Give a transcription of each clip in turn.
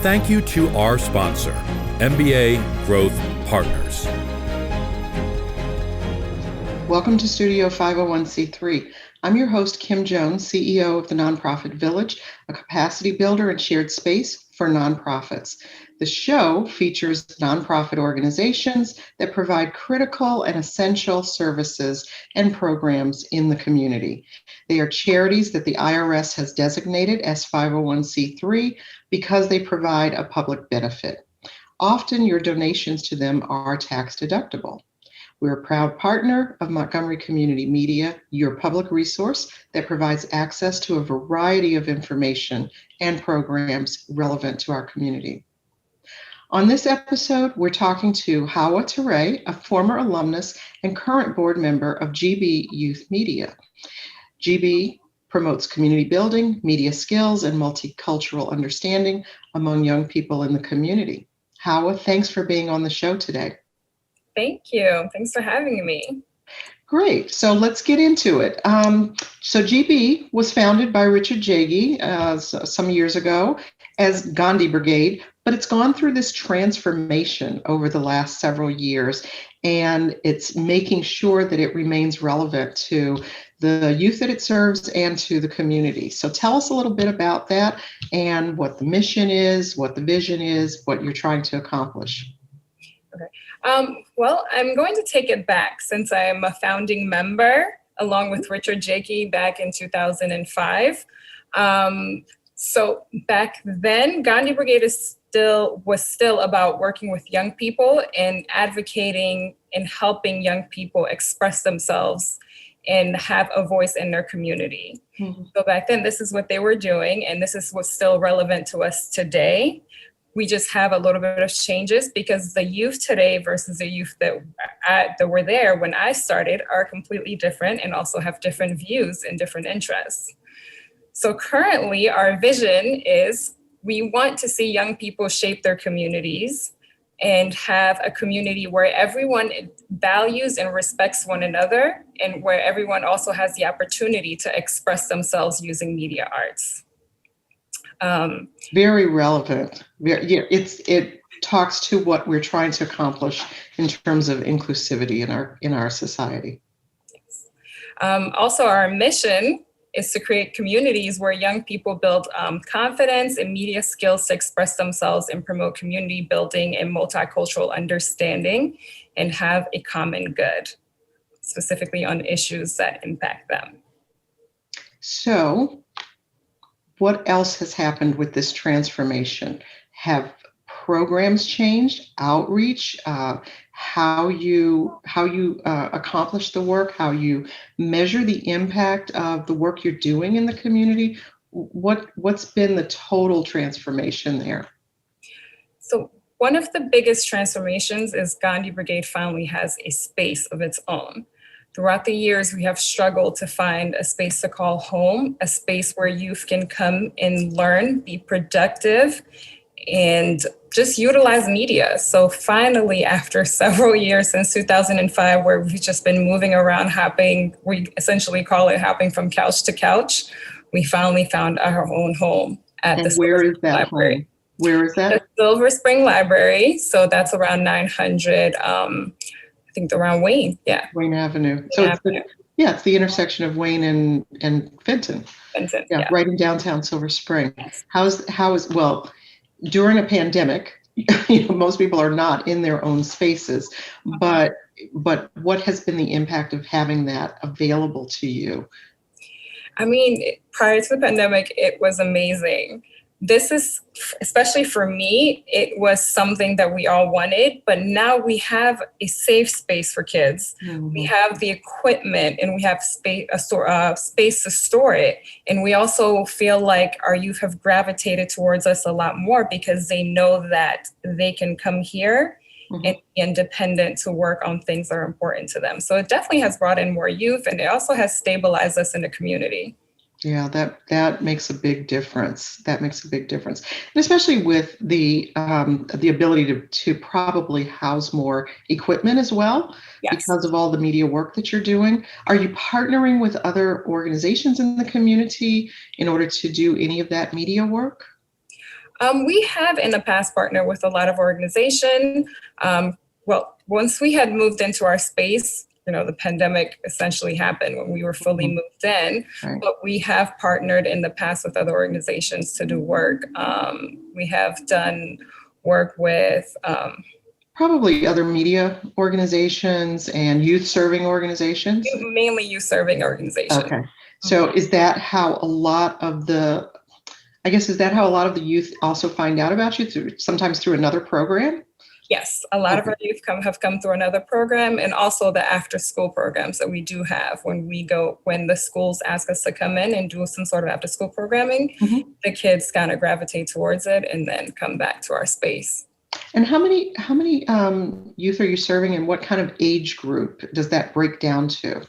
Thank you to our sponsor, MBA Growth Partners. Welcome to Studio 501c3. I'm your host, Kim Jones, CEO of the Nonprofit Village, a capacity builder and shared space for nonprofits. The show features nonprofit organizations that provide critical and essential services and programs in the community. They are charities that the IRS has designated as 501c3 because they provide a public benefit. Often your donations to them are tax deductible. We're a proud partner of Montgomery Community Media, your public resource that provides access to a variety of information and programs relevant to our community. On this episode, we're talking to Hawa Ture, a former alumnus and current board member of GB Youth Media. GB promotes community building, media skills, and multicultural understanding among young people in the community. Hawa, thanks for being on the show today. Thank you. Thanks for having me. Great. So let's get into it. So GB was founded by Richard Jaggi some years ago as Gandhi Brigade, but it's gone through this transformation over the last several years, and it's making sure that it remains relevant to the youth that it serves and to the community. So tell us a little bit about that and what the mission is, what the vision is, what you're trying to accomplish. Okay. Well, I'm going to take it back since I'm a founding member along with Richard Jaggi back in 2005. So back then, Gandhi Brigade was still about working with young people and advocating and helping young people express themselves and have a voice in their community. Mm-hmm. So back then, this is what they were doing, and this is what's still relevant to us today. We just have a little bit of changes because the youth today versus the youth that were there when I started are completely different and also have different views and different interests. So currently our vision is we want to see young people shape their communities and have a community where everyone values and respects one another and where everyone also has the opportunity to express themselves using media arts. Very relevant. It talks to what we're trying to accomplish in terms of inclusivity in our society. Yes. Also, our mission is to create communities where young people build confidence and media skills to express themselves and promote community building and multicultural understanding and have a common good, specifically on issues that impact them. So, what else has happened with this transformation? Have programs changed, outreach, how you accomplish the work, how you measure the impact of the work you're doing in the community? What's been the total transformation there? So one of the biggest transformations is Gandhi Brigade finally has a space of its own. Throughout the years, we have struggled to find a space to call home, a space where youth can come and learn, be productive, and just utilize media. So finally, after several years since 2005, where we've just been moving around, we essentially call it hopping from couch to couch, we finally found our own home at the Where is that library. Home? Where is that? The Silver Spring Library. So that's around 900, I think around Wayne, yeah. Wayne Avenue. It's the intersection of Wayne and Fenton. Fenton, yeah, right in downtown Silver Spring. Yes. Well, during a pandemic, most people are not in their own spaces, but what has been the impact of having that available to you? I mean, prior to the pandemic, it was amazing. This is, especially for me, it was something that we all wanted, but now we have a safe space for kids. Mm-hmm. We have the equipment and we have space to store it. And we also feel like our youth have gravitated towards us a lot more because they know that they can come here mm-hmm. and be independent to work on things that are important to them. So it definitely has brought in more youth, and it also has stabilized us in the community. Yeah, that makes a big difference. That makes a big difference, and especially with the ability to probably house more equipment as well, yes. because of all the media work that you're doing. Are you partnering with other organizations in the community in order to do any of that media work? We have in the past partnered with a lot of organizations. Well, once we had moved into our space, the pandemic essentially happened when we were fully moved in, Right. but we have partnered in the past with other organizations to do work. We have done work with Probably other media organizations and youth serving organizations. mainly youth serving organizations. Okay. So is that how a lot of the, is that how a lot of the youth also find out about you, sometimes through another program? Yes, a lot of our youth have come through another program, and also the after school programs that we do have when the schools ask us to come in and do some sort of after school programming, the kids kind of gravitate towards it and then come back to our space. And how many youth are you serving, and what kind of age group does that break down to?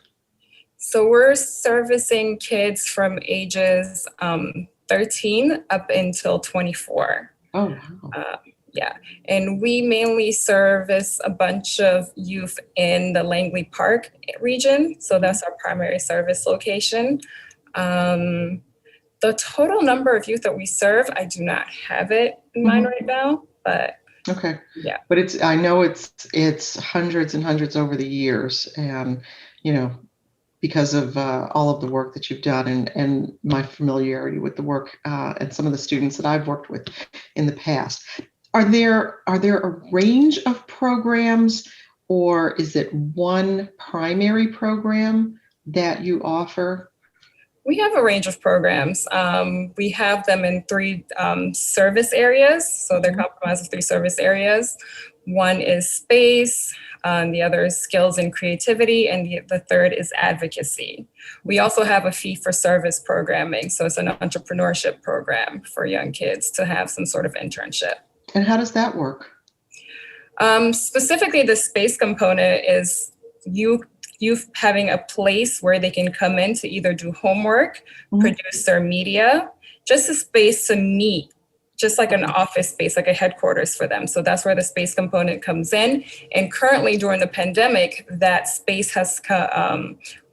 So we're servicing kids from ages 13 up until 24. Oh, wow. Yeah, and we mainly service a bunch of youth in the Langley Park region. So that's our primary service location. The total number of youth that we serve, I do not have it in mind right now, but okay. Yeah. But I know it's hundreds and hundreds over the years, and because of all of the work that you've done and my familiarity with the work and some of the students that I've worked with in the past. Are there a range of programs, or is it one primary program that you offer? We have a range of programs. We have them in 3 service areas. So they're comprised of 3 service areas. One is space, the other is skills and creativity, and the third is advocacy. We also have a fee for service programming. So it's an entrepreneurship program for young kids to have some sort of internship. And how does that work? Specifically, the space component is youth having a place where they can come in to either do homework, produce their media, just a space to meet, just like an office space, like a headquarters for them. So that's where the space component comes in. And currently during the pandemic, that space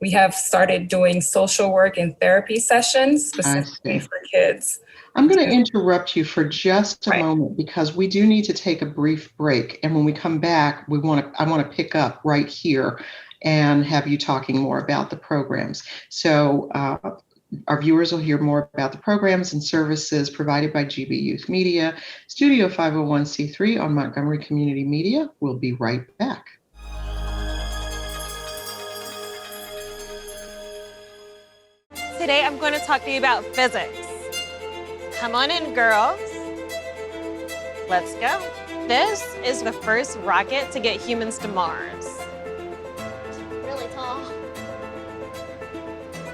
we have started doing social work and therapy sessions specifically for kids. I'm going to interrupt you for just a moment, because we do need to take a brief break. And when we come back, I want to pick up right here and have you talking more about the programs. So our viewers will hear more about the programs and services provided by GB Youth Media, Studio 501c3 on Montgomery Community Media. We'll be right back. Today I'm going to talk to you about physics. Come on in, girls. Let's go. This is the first rocket to get humans to Mars. Really tall.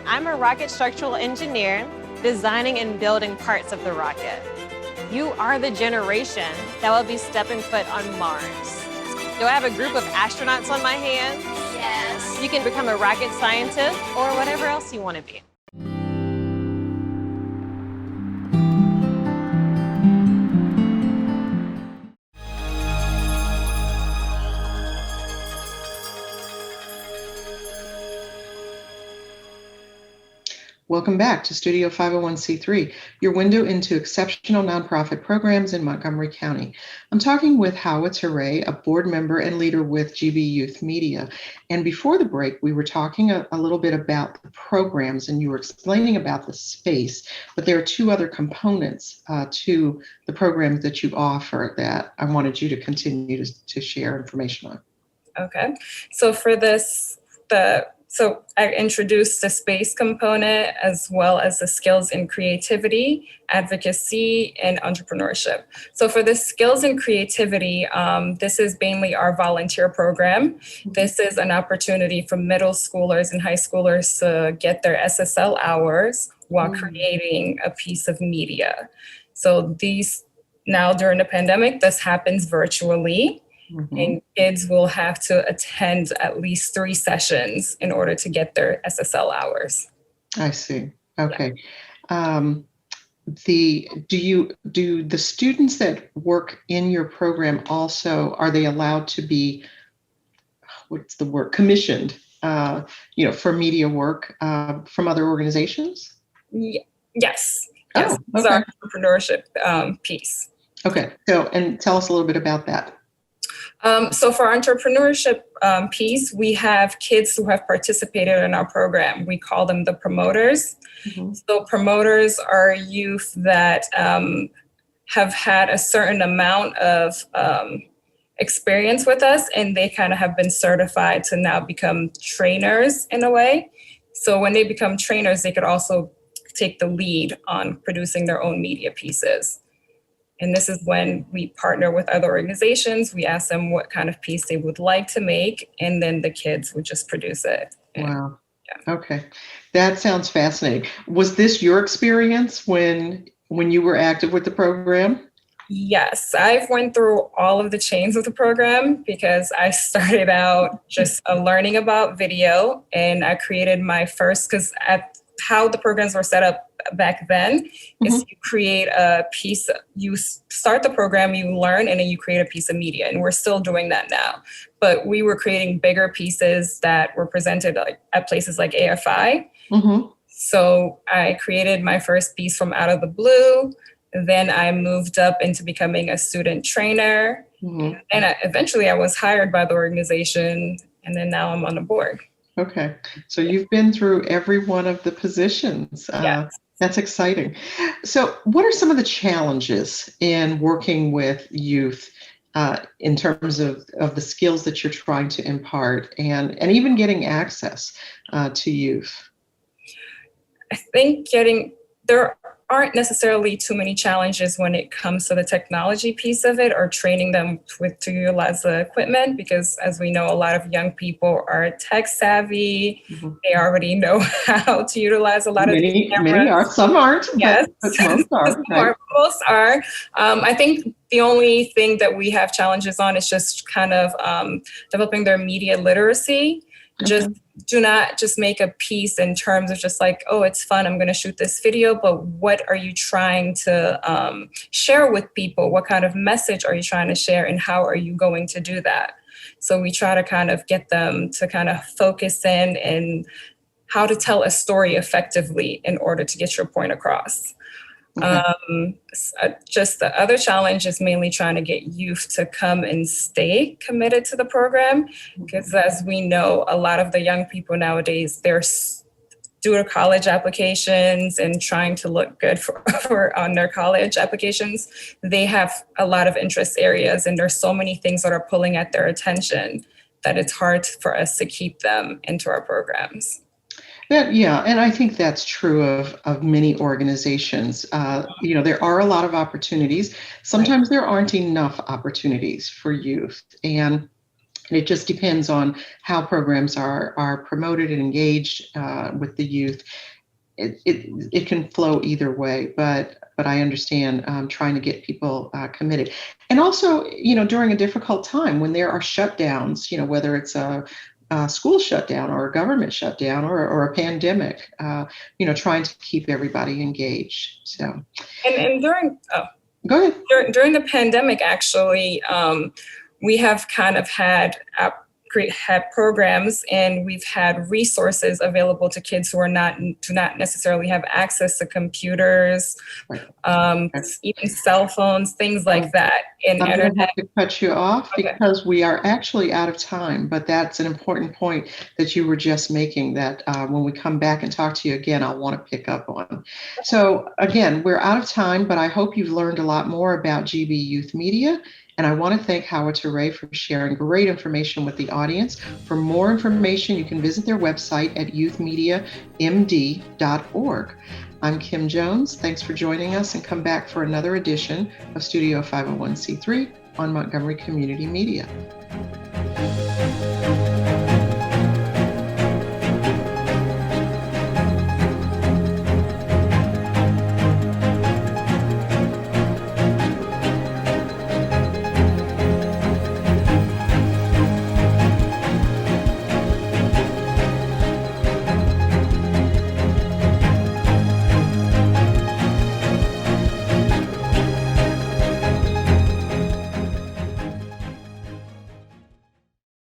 I'm a rocket structural engineer, designing and building parts of the rocket. You are the generation that will be stepping foot on Mars. Do I have a group of astronauts on my hands? Yes. You can become a rocket scientist or whatever else you want to be. Welcome back to Studio 501c3, your window into exceptional nonprofit programs in Montgomery County. I'm talking with Hawa Ture, a board member and leader with GB Youth Media. And before the break, we were talking a little bit about the programs, and you were explaining about the space, but there are 2 other components to the programs that you offer that I wanted you to continue to share information on. Okay, so for this, So I introduced the space component as well as the skills and creativity, advocacy, and entrepreneurship. So for the skills and creativity, this is mainly our volunteer program. This is an opportunity for middle schoolers and high schoolers to get their SSL hours while creating a piece of media. So now during the pandemic, this happens virtually. And kids will have to attend at least 3 sessions in order to get their SSL hours. I see. Okay. Yeah. Do the students that work in your program also, are they allowed to be, what's the word, commissioned, for media work from other organizations? Yes. Yes, Oh, it's okay. our entrepreneurship piece. Okay. So, and tell us a little bit about that. So for our entrepreneurship piece, we have kids who have participated in our program. We call them the promoters. Mhm. So promoters are youth that have had a certain amount of experience with us, and they kind of have been certified to now become trainers in a way. So when they become trainers, they could also take the lead on producing their own media pieces. And this is when we partner with other organizations. We ask them what kind of piece they would like to make, and then the kids would just produce it. Wow. Okay. That sounds fascinating. Was this your experience when you were active with the program? Yes, I've went through all of the chains of the program because I started out just learning about video, and I created my first, because at how the programs were set up back then is you create a piece, you start the program, you learn, and then you create a piece of media. And we're still doing that now. But we were creating bigger pieces that were presented at places like AFI. Mm-hmm. So I created my first piece from out of the blue. Then I moved up into becoming a student trainer. Mm-hmm. And eventually I was hired by the organization. And then now I'm on the board. Okay. So you've been through every one of the positions. Yes. That's exciting. So what are some of the challenges in working with youth in terms of the skills that you're trying to impart and even getting access to youth? I think there aren't necessarily too many challenges when it comes to the technology piece of it or training them to utilize the equipment, because as we know, a lot of young people are tech savvy. Mm-hmm. They already know how to utilize a lot of these cameras. Many are, some aren't, yes. but most are. Right? Most are. I think the only thing that we have challenges on is just kind of developing their media literacy. Just do not just make a piece in terms of just like, oh, it's fun, I'm going to shoot this video, but what are you trying to share with people? What kind of message are you trying to share, and how are you going to do that? So we try to kind of get them to kind of focus in and how to tell a story effectively in order to get your point across. Okay. Just the other challenge is mainly trying to get youth to come and stay committed to the program, because as we know, a lot of the young people nowadays, they're due to college applications and trying to look good for on their college applications. They have a lot of interest areas, and there's so many things that are pulling at their attention that it's hard for us to keep them into our programs. Yeah, and I think that's true of many organizations. There are a lot of opportunities. Sometimes there aren't enough opportunities for youth, and it just depends on how programs are promoted and engaged with the youth. It can flow either way, but I understand trying to get people committed, and also during a difficult time when there are shutdowns, whether it's a school shutdown or a government shutdown or a pandemic, trying to keep everybody engaged. So, and during go ahead. During the pandemic, actually, we have kind of had programs, and we've had resources available to kids who do not necessarily have access to computers, even cell phones, things like that. And I'm going to have to cut you off because we are actually out of time, but that's an important point that you were just making that when we come back and talk to you again, I'll want to pick up on. So again, we're out of time, but I hope you've learned a lot more about GB Youth Media. And I want to thank Hawa Ture for sharing great information with the audience. For more information, you can visit their website at youthmediamd.org. I'm Kim Jones. Thanks for joining us, and come back for another edition of Studio 501c3 on Montgomery Community Media.